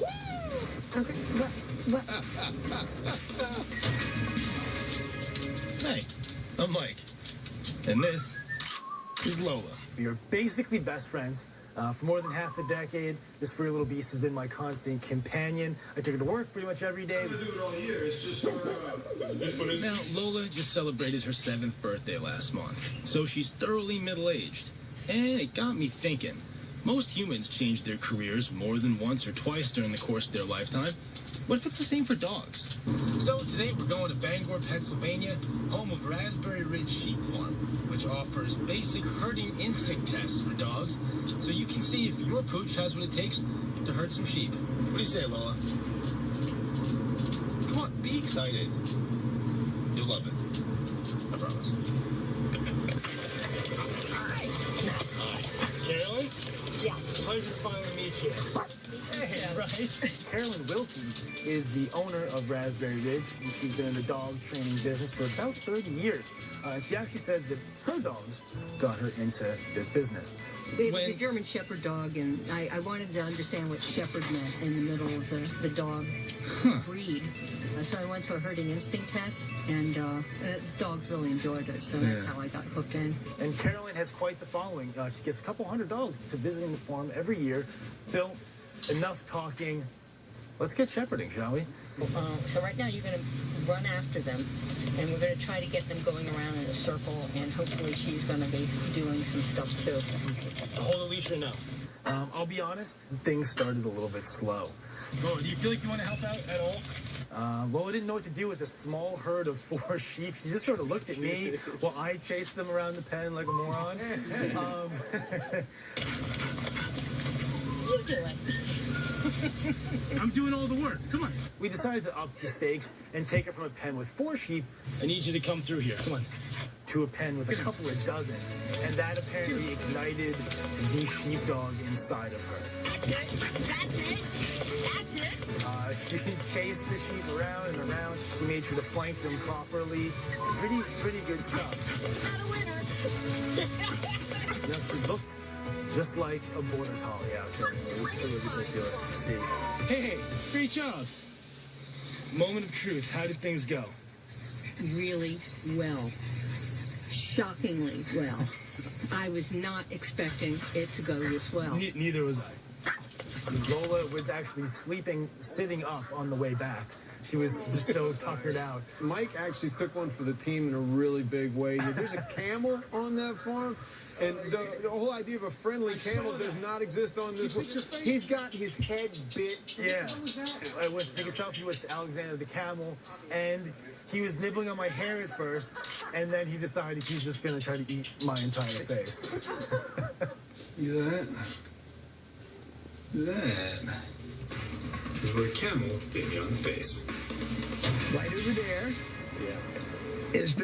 Okay, what? Hey, I'm Mike, and this is Lola. We are basically best friends. For more than half a decade, this furry little beast has been my constant companion. I took her to work pretty much every day. I'm gonna do it all year. It's just for Now, Lola just celebrated her 7th birthday last month, so she's thoroughly middle-aged. And it got me thinking. Most humans change their careers more than once or twice during the course of their lifetime. What if it's the same for dogs? So today we're going to Bangor, Pennsylvania, home of Raspberry Ridge Sheep Farm, which offers basic herding instinct tests for dogs, so you can see if your pooch has what it takes to herd some sheep. What do you say, Lola? Come on, be excited. You'll love it. I promise. Hi. Carolyn? Yeah. Pleasure to finally meet you. Hey, right? Carolyn Wilkie is the owner of Raspberry Ridge, and she's been in the dog training business for about 30 years. And she actually says that her dogs got her into this business. It was a German Shepherd dog, and I wanted to understand what Shepherd meant in the middle of the dog breed. So I went to a herding instinct test, and the dogs really enjoyed it, so that's how I got hooked in. And Carolyn has quite the following. She gets a couple hundred dogs to visiting the farm every year. Bill, enough talking. Let's get shepherding, shall we? So right now you're going to run after them, and we're going to try to get them going around in a circle, and hopefully she's going to be doing some stuff too. Hold the leash right now. I'll be honest, things started a little bit slow. Lola, do you feel like you want to help out at all? Lola didn't know what to do with a small herd of 4 sheep. She just sort of looked at me while I chased them around the pen like a moron. You do it. I'm doing all the work. Come on. We decided to up the stakes and take her from a pen with 4 sheep I need you to come through here. Come on. to a pen with a couple of dozen. And that apparently ignited the sheepdog inside of her. That's it. That's it. That's it. She chased the sheep around and around. She made sure to flank them properly. Pretty good stuff. Not a winner. You know, she looked just like a border collie out there. It was really ridiculous to see. Hey, great job. Moment of truth. How did things go? Really well. Shockingly well. I was not expecting it to go this well. Neither was I. Lola was actually sitting up on the way back. She was just so tuckered out. Mike actually took one for the team in a really big way. There's a camel on that farm, and the whole idea of a friendly camel does not exist on this one. He's got his head bit. Yeah. I went to take a selfie with Alexander the camel, and he was nibbling on my hair at first, and then he decided he's just going to try to eat my entire face. That is where a camel bit me on the face. Right over there. Yeah. Is